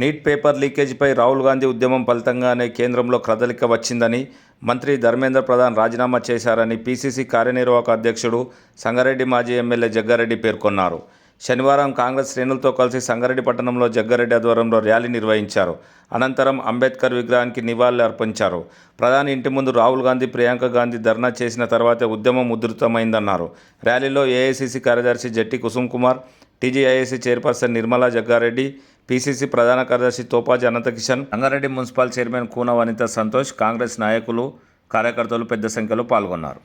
Neat paper లీకేజీపై Rahul Gandhi ఉద్యమం ఫలితంగానే కేంద్రంలో కదలిక వచ్చిందని, మంత్రి ధర్మేంద్ర ప్రధాన్ రాజీనామా చేశారని పీసీసీ కార్యనిర్వాహక అధ్యక్షుడు, సంగారెడ్డి మాజీ ఎమ్మెల్యే జగ్గారెడ్డి పేర్కొన్నారు. శనివారం కాంగ్రెస్ శ్రేణులతో కలిసి సంగారెడ్డి పట్టణంలో జగ్గారెడ్డి ఆధ్వర్యంలో ర్యాలీ నిర్వహించారు. అనంతరం అంబేద్కర్ విగ్రహానికి నివాళులు అర్పించారు. ప్రధాని ఇంటి ముందు రాహుల్ గాంధీ, ప్రియాంక గాంధీ ధర్నా చేసిన తర్వాతే ఉద్యమం ఉధృతమైందన్నారు. ర్యాలీలో ఏఐసీసీ కార్యదర్శి Jatti Kusum Kumar, TGIAC chairperson Nirmala Jaggareddy, PCC ప్రధాన కార్యదర్శి తోపాజీ అనంతకిషన్, సంగారెడ్డి మున్సిపల్ చైర్మన్ కూన వనిత సంతోష్, కాంగ్రెస్ నాయకులు, కార్యకర్తలు పెద్ద సంఖ్యలో పాల్గొన్నారు.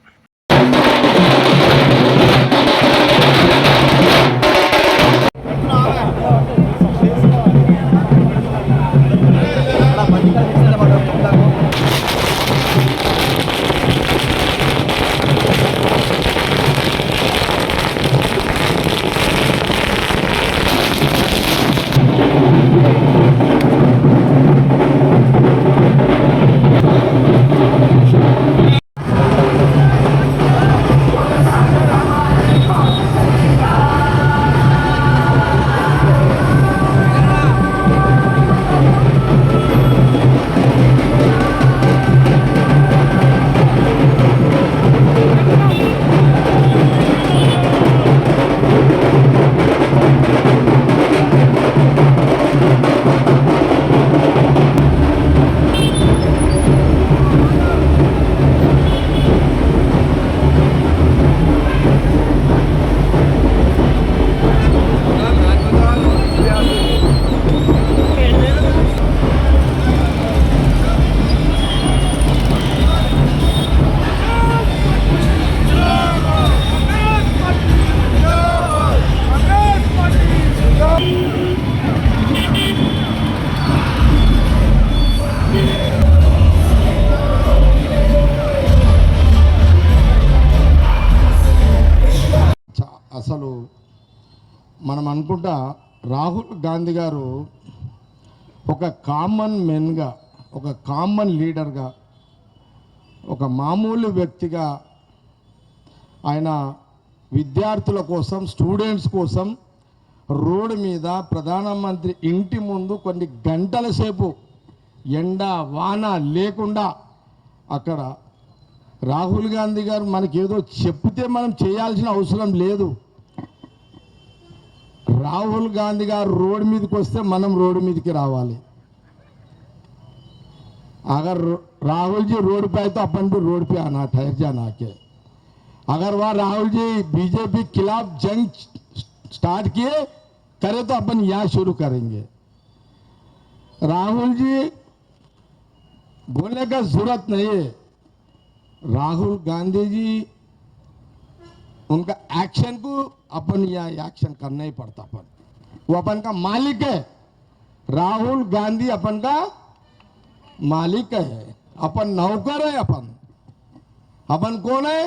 అసలు మనం అనుకుంటా రాహుల్ గాంధీ గారు ఒక కామన్ మెన్గా, ఒక కామన్ లీడర్గా, ఒక మామూలు వ్యక్తిగా ఆయన విద్యార్థుల కోసం, స్టూడెంట్స్ కోసం రోడ్డు మీద ప్రధానమంత్రి ఇంటి ముందు కొన్ని గంటల సేపు ఎండ వాన లేకుండా అక్కడ రాహుల్ గాంధీ గారు మనకేదో చెప్తే మనం చేయాల్సిన అవసరం లేదు. राहुल गांधी गारू रोड मीद को वस्ते मनम रोड मीद की रावाली. अगर राहुल जी रोड पे आए तो अपन भी रोड पे आना, ठहर जाना के. अगर वह राहुल जी बीजेपी खिलाफ जंग स्टार्ट किए करे तो अपन यहाँ शुरू करेंगे. राहुल जी बोलने का जरूरत नहीं है. राहुल गांधी जी उनका एक्शन को अपन यहाँ एक्शन करना ही पड़ता. अपन वो अपन का मालिक है. राहुल गांधी अपन का मालिक है, अपन नौकर है. अपन कौन है?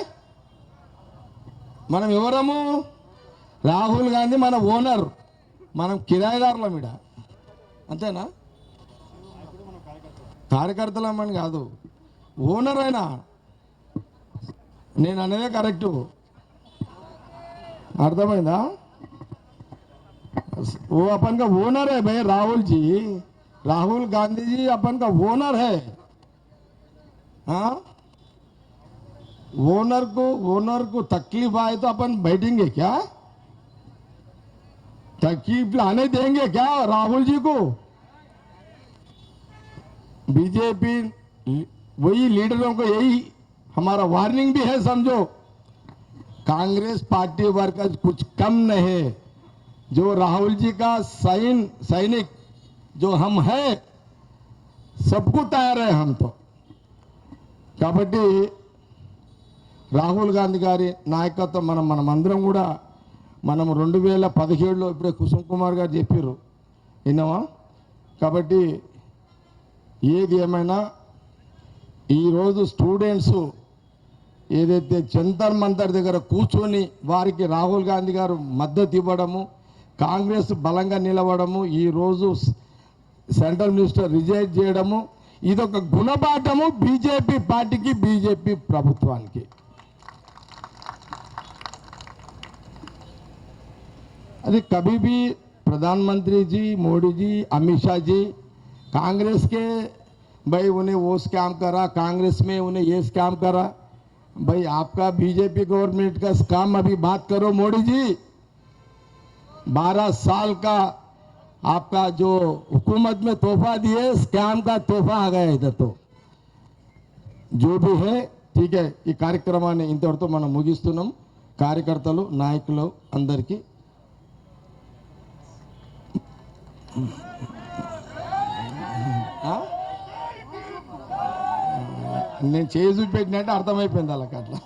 మనం ఎవరము? రాహుల్ గాంధీ మన ఓనర్, మనం కిరాయిదారులమిడ, అంతేనా? కార్యకర్తలమని కాదు, ఓనర్ అయినా. నేను అనేదే కరెక్టు, అర్థమైందా? वो अपन का ओनर है भाई. राहुल जी, राहुल गांधी जी अपन का ओनर है. हाँ, ओनर को तकलीफ आए तो अपन बैठेंगे क्या? तकलीफ आने देंगे क्या राहुल जी को? बीजेपी वही लीडरों को यही हमारा वार्निंग भी है. समझो, कांग्रेस पार्टी वर्कर्स कुछ कम नहीं है. जो राहुल जी का सैनिक जो हम है, सबको तैयार है हम तो. కాబట్టి రాహుల్ గాంధీ గారి నాయకత్వం మనమందరం కూడా మనం 2017లో ఇప్పుడే కుసుమ్ కుమార్ గారు చెప్పారు, విన్నావా? కాబట్టి ఏది ఏమైనా ఈరోజు స్టూడెంట్స్ ఏదైతే జంతర్ మంతర్ దగ్గర కూర్చొని వారికి రాహుల్ గాంధీ గారు మద్దతు ఇవ్వడము, కాంగ్రెస్ బలంగా నిలవడము, ఈరోజు సెంట్రల్ మినిస్టర్ రిజైన్ చేయడము, ఇదొక గుణపాఠము బీజేపీ పార్టీకి, బీజేపీ ప్రభుత్వానికి. అది కभी भी प्रधानमंत्री जी, मोदी जी, अमित शाह जी कांग्रेस के भाई उन्हें वो स्कैम करा, कांग्रेस में उन्हें ये स्कैम करा। भाई आपका बीजेपी गवर्नमेंट का स्कैम अभी बात करो मोदी जी। 12 साल का आपका जो हुकूमत में तोहफा दिए, स्कैम का तोहफा आ गया इधर। तो जो भी है ठीक है, ఈ కార్యక్రమాన్ని ఇంతటితో మనం ముగిస్తున్నాం. కార్యకర్తలు నాయకులు అందరికీ నేను చేసి పెట్టినట్టు అర్థమైపోయింది వాళ్ళకి అట్లా.